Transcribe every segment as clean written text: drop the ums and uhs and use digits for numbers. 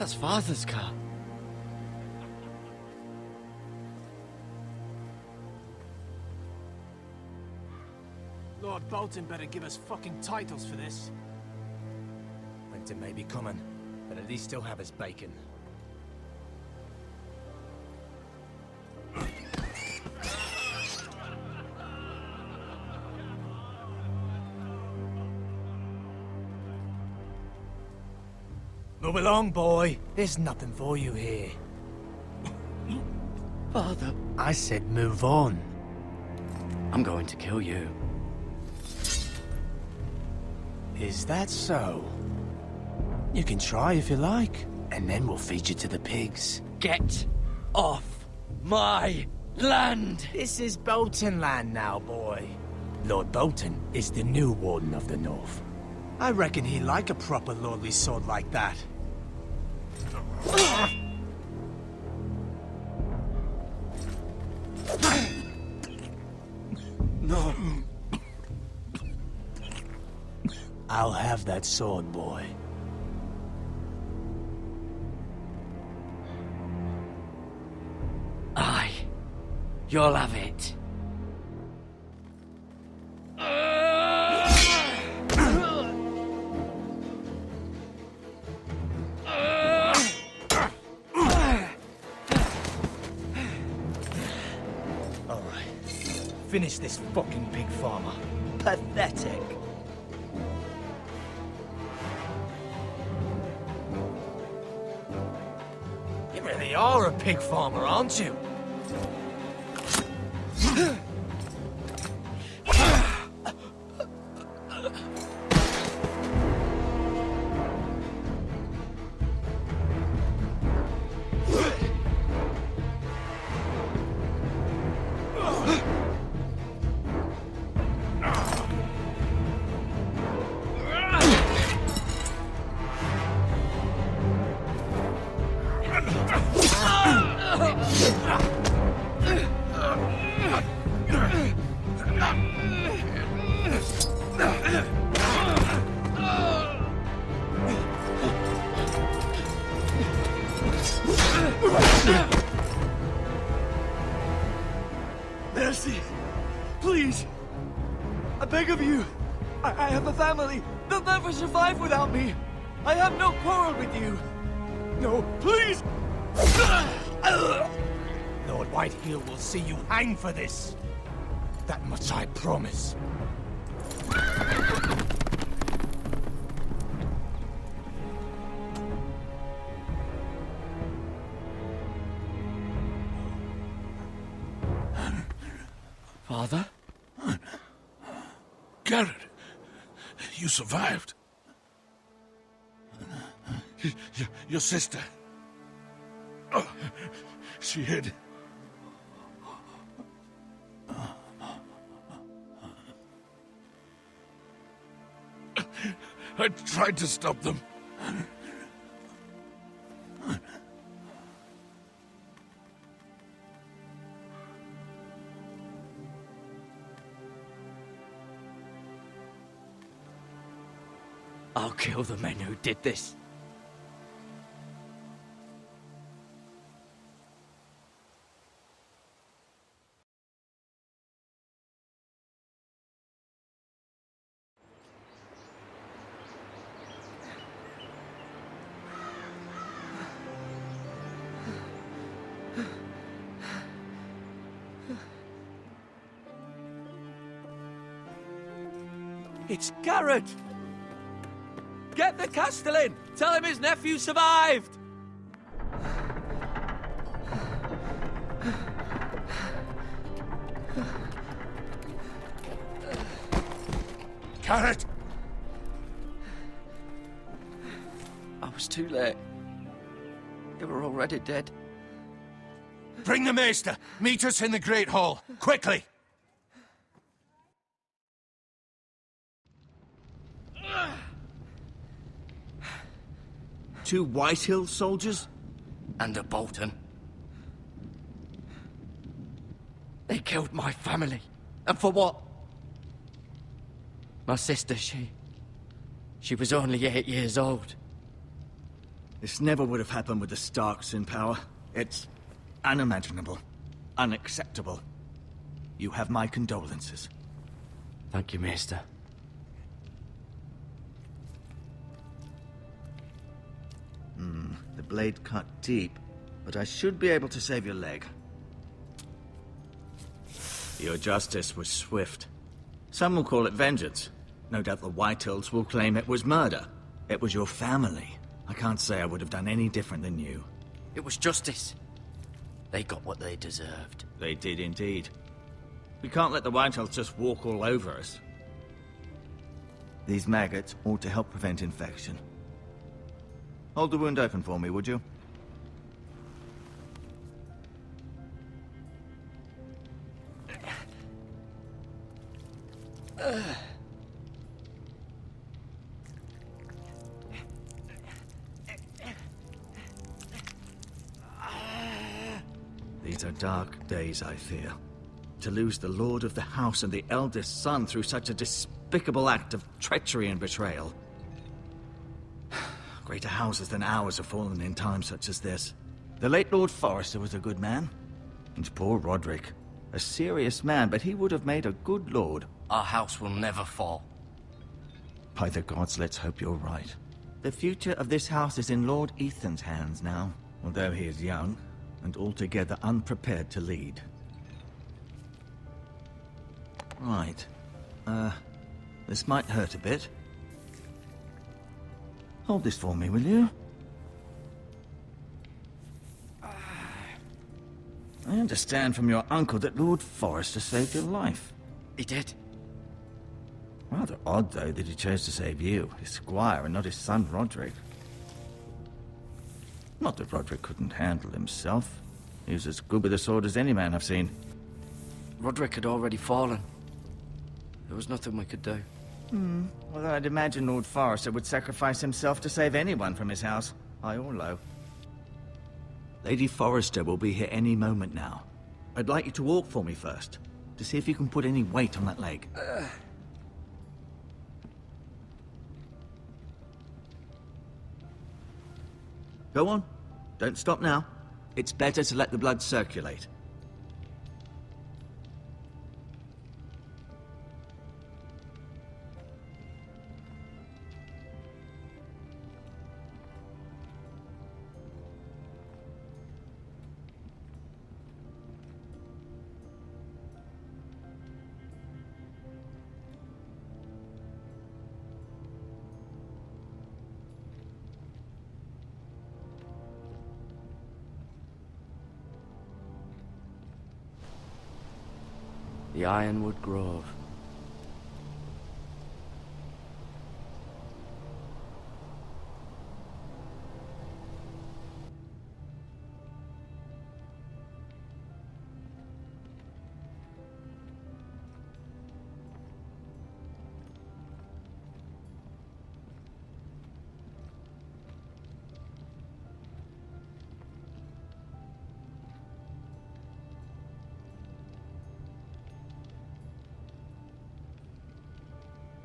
That's Father's car. Lord Bolton better give us fucking titles for this. Winter may be coming, but at least he'll have his bacon. Move along, boy. There's nothing for you here. Father, I said move on. I'm going to kill you. Is that so? You can try if you like, and then we'll feed you to the pigs. Get off my land! This is Bolton land now, boy. Lord Bolton is the new Warden of the North. I reckon he'd like a proper lordly sword like that. No. I'll have that sword, boy. Aye. You'll have it. Alright. Finish this fucking pig farmer. Pathetic. You really are a pig farmer, aren't you? Mercy! Please! I beg of you! I have a family! They'll never survive without me! I have no quarrel with you! No, please! Lord Whitehill will see you hang for this. That much I promise. Father? Garrett, you survived. Your sister. Oh, she hid. I tried to stop them. I'll kill the men who did this. It's Garrett! Get the Castellan! Tell him his nephew survived! Garrett! I was too late. They were already dead. Bring the maester. Meet us in the Great Hall. Quickly! Two Whitehill soldiers and a Bolton. They killed my family. And for what? My sister, she was only 8 years old. This never would have happened with the Starks in power. It's unimaginable. Unacceptable. You have my condolences. Thank you, Maester. The blade cut deep, but I should be able to save your leg. Your justice was swift. Some will call it vengeance. No doubt the Whitehills will claim it was murder. It was your family. I can't say I would have done any different than you. It was justice. They got what they deserved. They did indeed. We can't let the Whitehills just walk all over us. These maggots ought to help prevent infection. Hold the wound open for me, would you? These are dark days, I fear. To lose the lord of the house and the eldest son through such a despicable act of treachery and betrayal. Greater houses than ours have fallen in times such as this. The late Lord Forrester was a good man. And poor Roderick. A serious man, but he would have made a good lord. Our house will never fall. By the gods, let's hope you're right. The future of this house is in Lord Ethan's hands now, although he is young and altogether unprepared to lead. Right. This might hurt a bit. Hold this for me, will you? I understand from your uncle that Lord Forrester saved your life. He did. Rather odd, though, that he chose to save you, his squire, and not his son Roderick. Not that Roderick couldn't handle himself. He was as good with a sword as any man I've seen. Roderick had already fallen. There was nothing we could do. Well, I'd imagine Lord Forrester would sacrifice himself to save anyone from his house, high or low. Lady Forrester will be here any moment now. I'd like you to walk for me first, to see if you can put any weight on that leg. Go on. Don't stop now. It's better to let the blood circulate. The Ironwood Grove.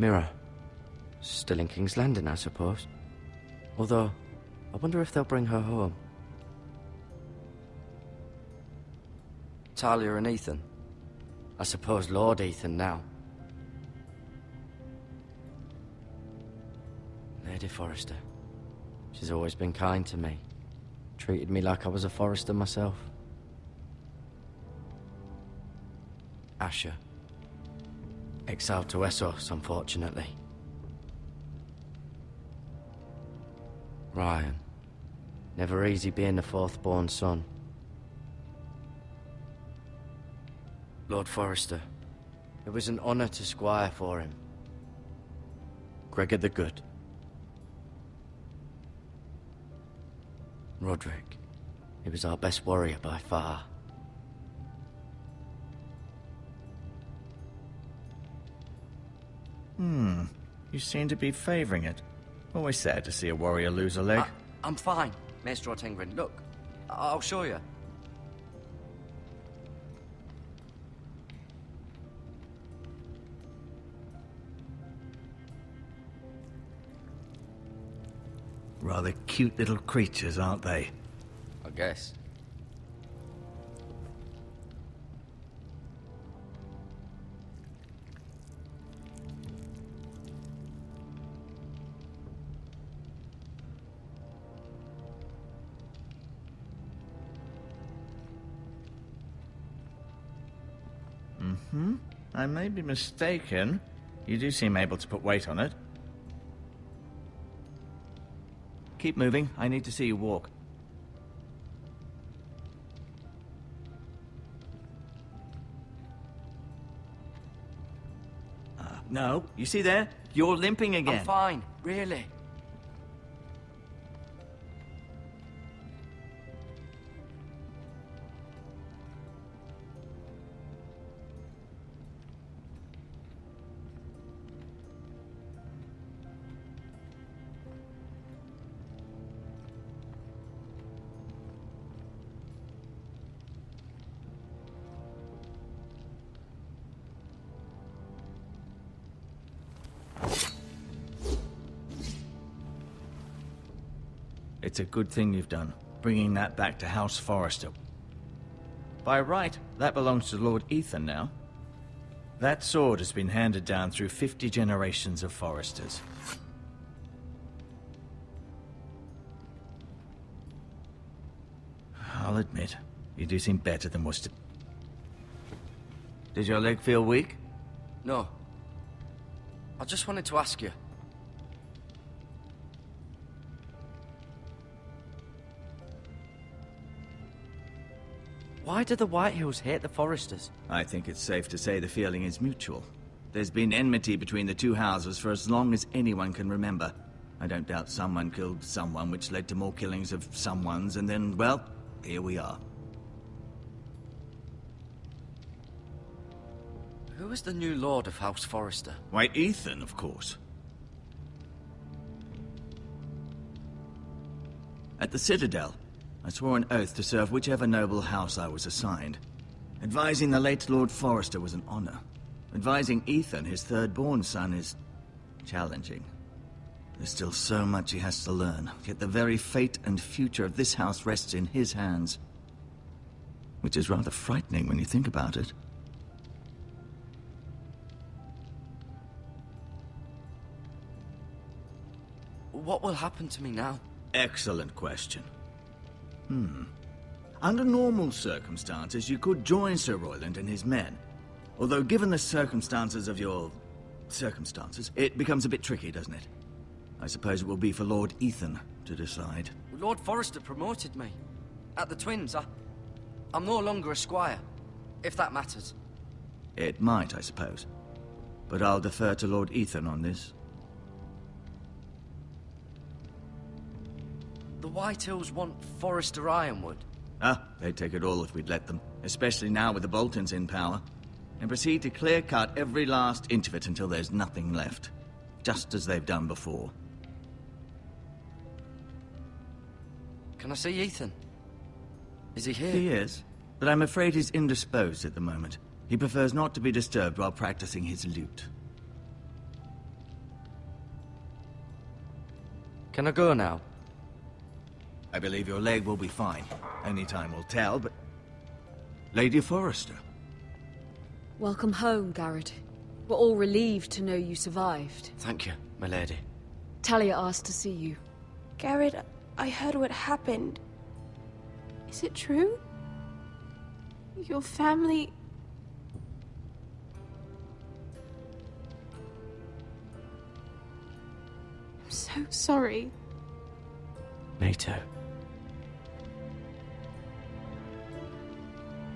Mirror. Still in King's Landing, I suppose. Although, I wonder if they'll bring her home. Talia and Ethan. I suppose Lord Ethan now. Lady Forrester. She's always been kind to me. Treated me like I was a Forrester myself. Asher. Exiled to Essos, unfortunately. Ryan. Never easy being the fourth-born son. Lord Forrester. It was an honor to squire for him. Gregor the Good. Roderick. He was our best warrior by far. You seem to be favoring it. Always sad to see a warrior lose a leg. I'm fine, Maester Ortengrin. Look, I'll show you. Rather cute little creatures, aren't they? I guess. I may be mistaken. You do seem able to put weight on it. Keep moving. I need to see you walk. No. You see there? You're limping again. I'm fine, really. It's a good thing you've done, bringing that back to House Forrester. By right, that belongs to Lord Ethan now. That sword has been handed down through 50 generations of Forresters. I'll admit, you do seem better than was to... Does your leg feel weak? No. I just wanted to ask you. Why do the Whitehills hate the Forresters? I think it's safe to say the feeling is mutual. There's been enmity between the two houses for as long as anyone can remember. I don't doubt someone killed someone, which led to more killings of someones, and then, well, here we are. Who is the new Lord of House Forrester? Why, Ethan, of course. At the Citadel, I swore an oath to serve whichever noble house I was assigned. Advising the late Lord Forrester was an honor. Advising Ethan, his third-born son, is challenging. There's still so much he has to learn, yet the very fate and future of this house rests in his hands. Which is rather frightening when you think about it. What will happen to me now? Excellent question. Under normal circumstances, you could join Sir Royland and his men. Although, given the circumstances of your... circumstances, it becomes a bit tricky, doesn't it? I suppose it will be for Lord Ethan to decide. Lord Forrester promoted me. At the Twins, I'm no longer a squire, if that matters. It might, I suppose. But I'll defer to Lord Ethan on this. The Whitehills want Forrester Ironwood. They'd take it all if we'd let them. Especially now with the Boltons in power. And proceed to clear-cut every last inch of it until there's nothing left. Just as they've done before. Can I see Ethan? Is he here? He is, but I'm afraid he's indisposed at the moment. He prefers not to be disturbed while practicing his lute. Can I go now? I believe your leg will be fine. Only time will tell, but... Lady Forrester. Welcome home, Garrett. We're all relieved to know you survived. Thank you, my lady. Talia asked to see you. Garrett, I heard what happened. Is it true? Your family... I'm so sorry. Me too.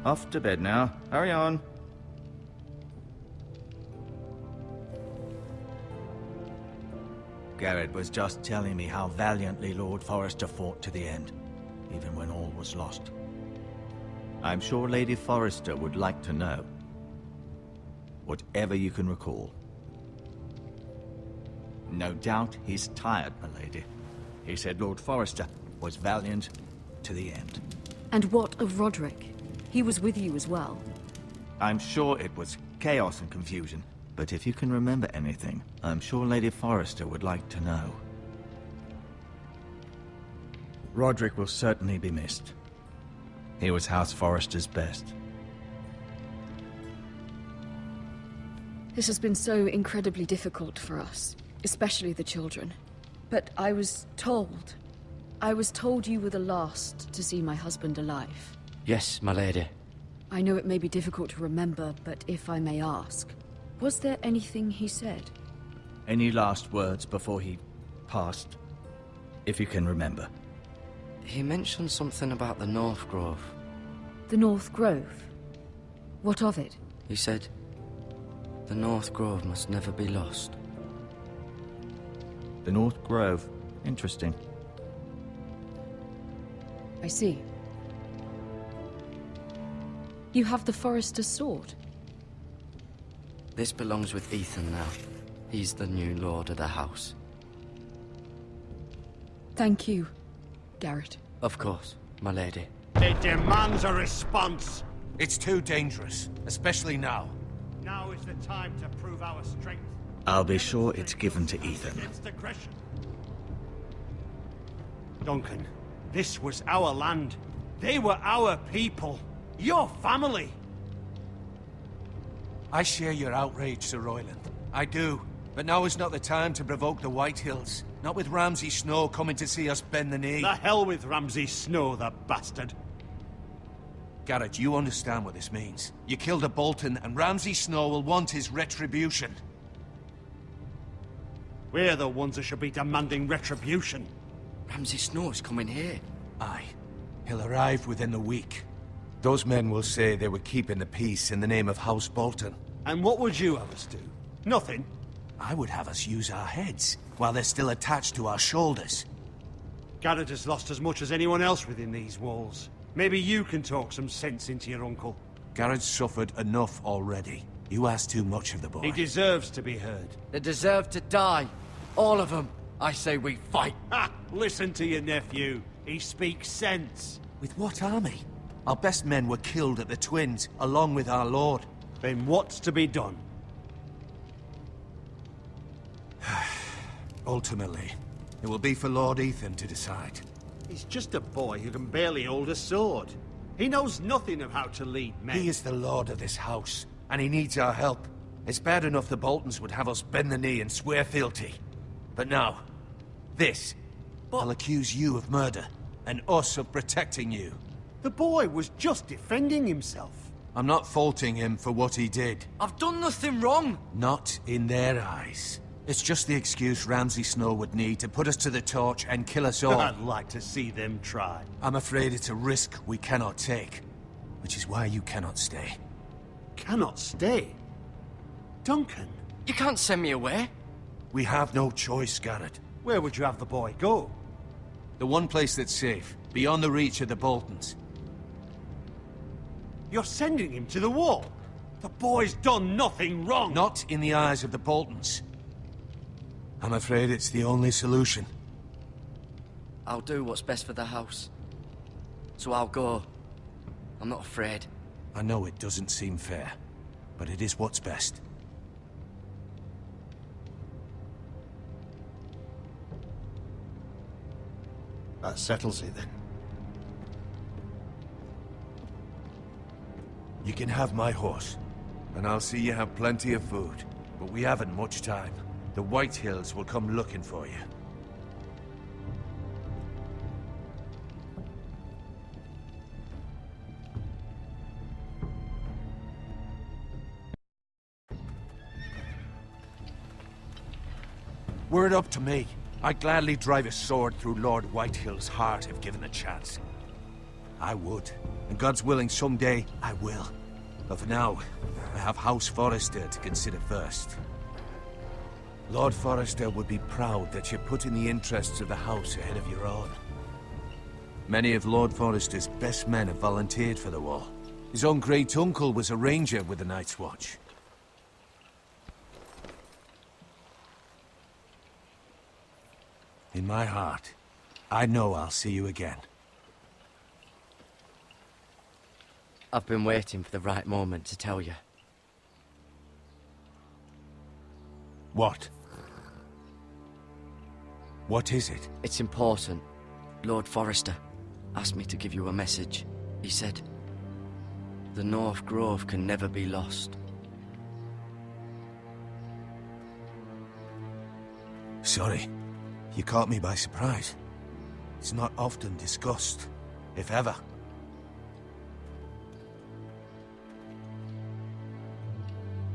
Off to bed now. Hurry on. Garrett was just telling me how valiantly Lord Forrester fought to the end, even when all was lost. I'm sure Lady Forrester would like to know. Whatever you can recall. No doubt he's tired, my lady. He said Lord Forrester was valiant to the end. And what of Roderick? He was with you as well. I'm sure it was chaos and confusion, but if you can remember anything, I'm sure Lady Forrester would like to know. Roderick will certainly be missed. He was House Forrester's best. This has been so incredibly difficult for us, especially the children. But I was told you were the last to see my husband alive. Yes, my lady. I know it may be difficult to remember, but if I may ask, was there anything he said? Any last words before he passed? If you can remember. He mentioned something about the North Grove. The North Grove? What of it? He said, the North Grove must never be lost. The North Grove. Interesting. I see. You have the Forester's sword? This belongs with Ethan now. He's the new lord of the house. Thank you, Garrett. Of course, my lady. It demands a response. It's too dangerous, especially now. Now is the time to prove our strength. I'll be sure it's given to Ethan. Against aggression. Duncan, this was our land. They were our people. Your family. I share your outrage, Sir Royland. I do. But now is not the time to provoke the White Hills. Not with Ramsay Snow coming to see us bend the knee. The hell with Ramsay Snow, the bastard. Garrett, you understand what this means. You killed a Bolton, and Ramsay Snow will want his retribution. We're the ones that should be demanding retribution. Ramsay Snow is coming here. Aye. He'll arrive within a week. Those men will say they were keeping the peace in the name of House Bolton. And what would you have us do? Nothing. I would have us use our heads, while they're still attached to our shoulders. Garrett has lost as much as anyone else within these walls. Maybe you can talk some sense into your uncle. Garrett's suffered enough already. You ask too much of the boy. He deserves to be heard. They deserve to die. All of them. I say we fight. Ha! Listen to your nephew. He speaks sense. With what army? Our best men were killed at the Twins, along with our lord. Then what's to be done? Ultimately, it will be for Lord Ethan to decide. He's just a boy who can barely hold a sword. He knows nothing of how to lead men. He is the lord of this house, and he needs our help. It's bad enough the Boltons would have us bend the knee and swear fealty. But now, this. I'll accuse you of murder, and us of protecting you. The boy was just defending himself. I'm not faulting him for what he did. I've done nothing wrong. Not in their eyes. It's just the excuse Ramsay Snow would need to put us to the torch and kill us all. I'd like to see them try. I'm afraid it's a risk we cannot take, which is why you cannot stay. Cannot stay? Duncan, You can't send me away. We have no choice, Garrett. where would you have the boy go? The one place that's safe, beyond the reach of the Boltons. You're sending him to the wall. The boy's done nothing wrong. Not in the eyes of the Boltons. I'm afraid it's the only solution. I'll do what's best for the house. So I'll go. I'm not afraid. I know it doesn't seem fair, but it is what's best. That settles it then. You can have my horse, and I'll see you have plenty of food. But we haven't much time. The White Hills will come looking for you. Were it up to me, I'd gladly drive a sword through Lord Whitehill's heart if given a chance. I would, and God's willing someday I will. But for now, I have House Forrester to consider first. Lord Forrester would be proud that you're putting the interests of the house ahead of your own. Many of Lord Forrester's best men have volunteered for the war. His own great-uncle was a ranger with the Night's Watch. In my heart, I know I'll see you again. I've been waiting for the right moment to tell you. What? What is it? It's important. Lord Forrester asked me to give you a message. He said, the North Grove can never be lost. Sorry. You caught me by surprise. It's not often discussed, if ever.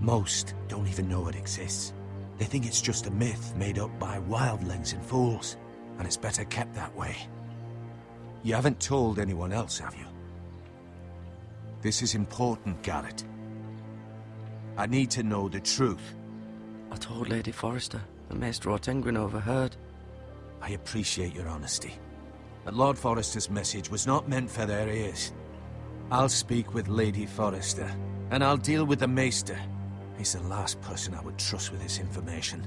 Most don't even know it exists. They think it's just a myth made up by wildlings and fools, and it's better kept that way. You haven't told anyone else, have you? This is important, Garrett. I need to know the truth. I told Lady Forrester, and Maester Ortengrin overheard. I appreciate your honesty. But Lord Forrester's message was not meant for their ears. I'll speak with Lady Forrester, and I'll deal with the Maester. He's the last person I would trust with this information.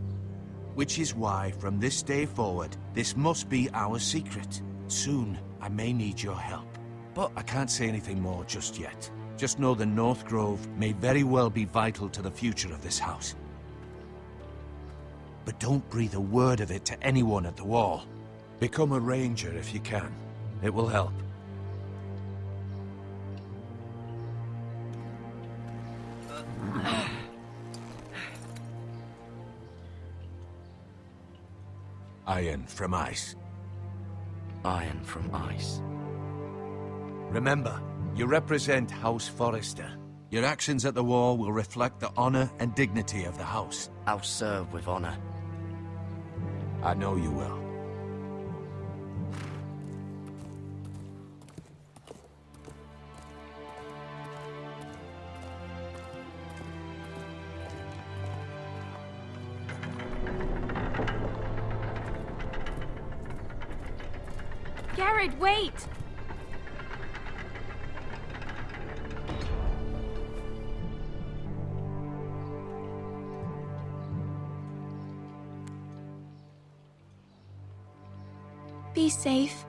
Which is why, from this day forward, this must be our secret. Soon, I may need your help. But I can't say anything more just yet. Just know the North Grove may very well be vital to the future of this house. But don't breathe a word of it to anyone at the Wall. Become a ranger if you can. It will help. Iron from ice. Iron from ice. Remember, you represent House Forrester. Your actions at the Wall will reflect the honor and dignity of the house. I'll serve with honor. I know you will. Garrett, wait! Be safe.